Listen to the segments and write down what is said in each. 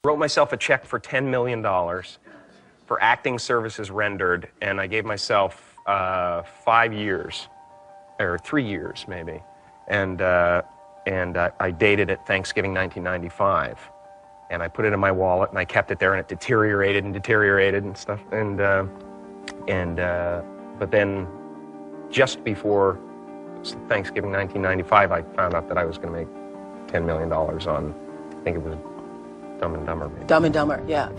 Wrote myself a check for $10 million for acting services rendered, and I gave myself 5 years, or 3 years maybe, and I dated it Thanksgiving 1995, and I put it in my wallet and I kept it there, and it deteriorated and stuff, but then just before Thanksgiving 1995, I found out that I was going to make $10 million on, I think it was Dumb and Dumber. Maybe. Dumb and Dumber, yeah.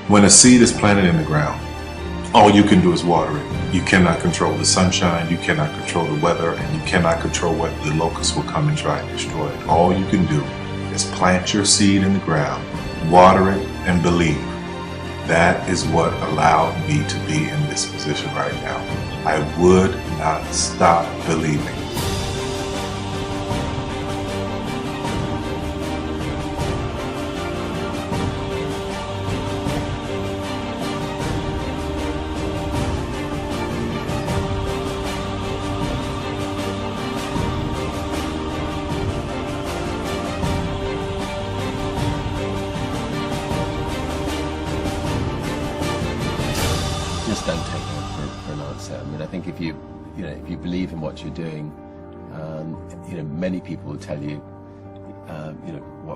When a seed is planted in the ground, all you can do is water it. You cannot control the sunshine, you cannot control the weather, and you cannot control whether the locusts will come and try and destroy it. All you can do is plant your seed in the ground, water it, and believe. That is what allowed me to be in this position right now. I would not stop believing. Just don't take it for an answer. I mean, I think if you believe in what you're doing, many people will tell you,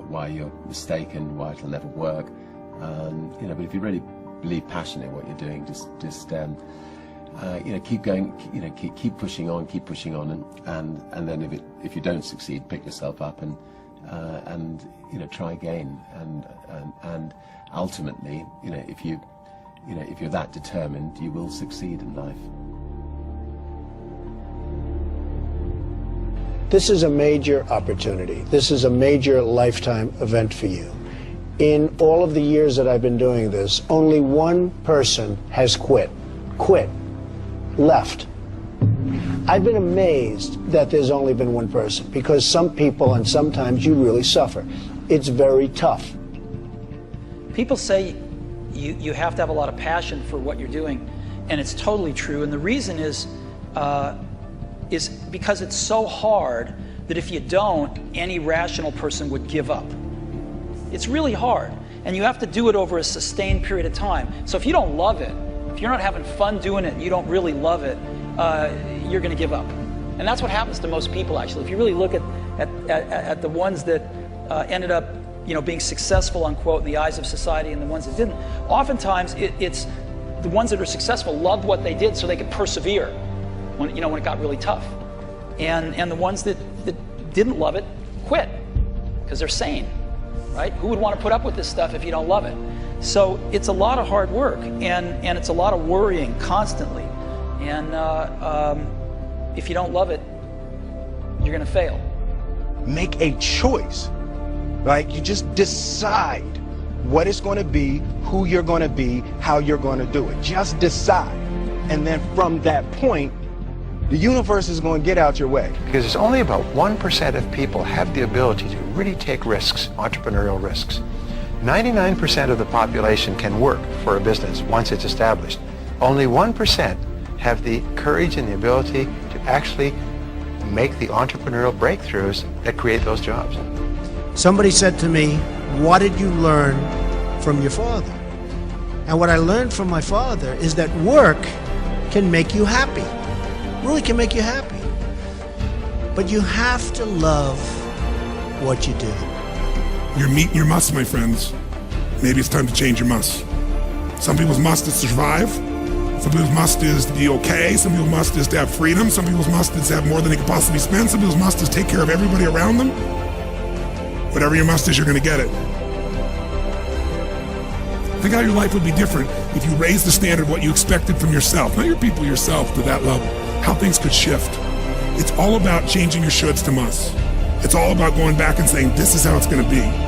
why you're mistaken, why it'll never work. But if you really believe passionately in what you're doing, just keep going, keep pushing on, and then if you don't succeed, pick yourself up and try again, and ultimately, if you're that determined, you will succeed in life. This is a major opportunity. This is a major lifetime event for you. In all of the years that I've been doing this, only one person has quit, left. I've been amazed that there's only been one person, because some people, and sometimes you really suffer. It's very tough. People say you have to have a lot of passion for what you're doing, and it's totally true. And the reason is because it's so hard that if you don't, any rational person would give up. It's really hard, and you have to do it over a sustained period of time. So if you don't love it, if you're not having fun doing it and you don't really love it, you're going to give up. And that's what happens to most people, actually. If you really look at the ones that ended up being successful, unquote, in the eyes of society, and the ones that didn't, oftentimes it's the ones that are successful loved what they did so they could persevere when it got really tough. And the ones that didn't love it quit because they're sane, right? Who would want to put up with this stuff if you don't love it? So it's a lot of hard work, and it's a lot of worrying constantly. And if you don't love it, you're going to fail. Make a choice. Like, you just decide what it's going to be, who you're going to be, how you're going to do it. Just decide. And then from that point, the universe is going to get out your way. Because it's only about 1% of people have the ability to really take risks, entrepreneurial risks. 99% of the population can work for a business once it's established. Only 1% have the courage and the ability to actually make the entrepreneurial breakthroughs that create those jobs. Somebody said to me, what did you learn from your father? And what I learned from my father is that work can make you happy. Really can make you happy. But you have to love what you do. You're meeting your must, my friends. Maybe it's time to change your must. Some people's must is survive. Some people's must is to be okay. Some people's must is to have freedom. Some people's must is to have more than they could possibly spend. Some people's must is take care of everybody around them. Whatever your must is, you're going to get it. Think how your life would be different if you raised the standard of what you expected from yourself, not your people, yourself, to that level. How things could shift. It's all about changing your shoulds to musts. It's all about going back and saying, this is how it's going to be.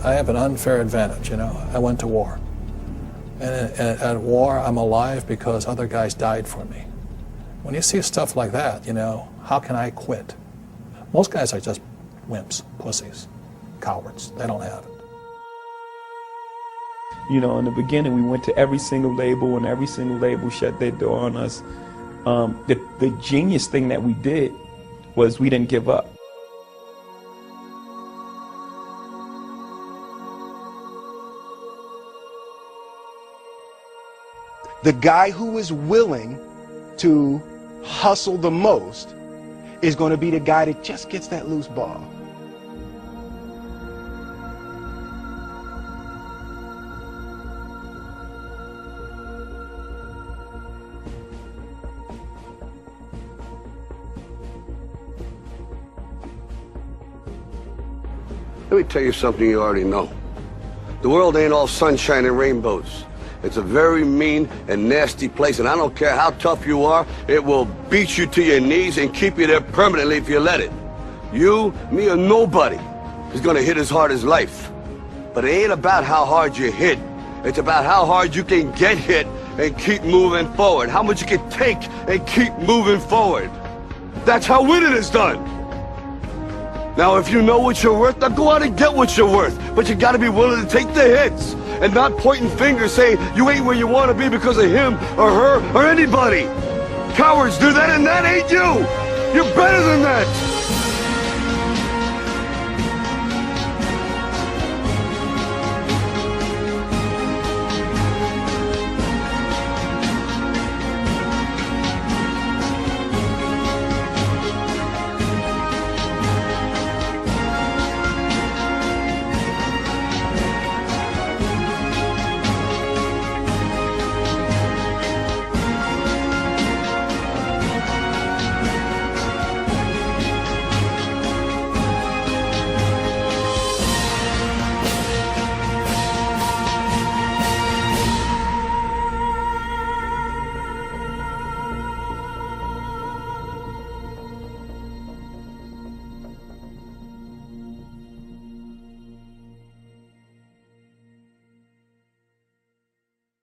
I have an unfair advantage, you know. I went to war. And at war, I'm alive because other guys died for me. When you see stuff like that, you know, how can I quit? Most guys are just wimps, pussies, cowards. They don't have it. You know, in the beginning, we went to every single label, and every single label shut their door on us. The genius thing that we did was we didn't give up. The guy who is willing to hustle the most is going to be the guy that just gets that loose ball. Let me tell you something you already know. The world ain't all sunshine and rainbows. It's a very mean and nasty place, and I don't care how tough you are, it will beat you to your knees and keep you there permanently if you let it. You, me, or nobody is gonna hit as hard as life. But it ain't about how hard you hit. It's about how hard you can get hit and keep moving forward. How much you can take and keep moving forward. That's how winning is done. Now, if you know what you're worth, now go out and get what you're worth. But you gotta be willing to take the hits and not pointing fingers saying you ain't where you want to be because of him or her or anybody. Cowards do that, and that ain't you. You're better than that.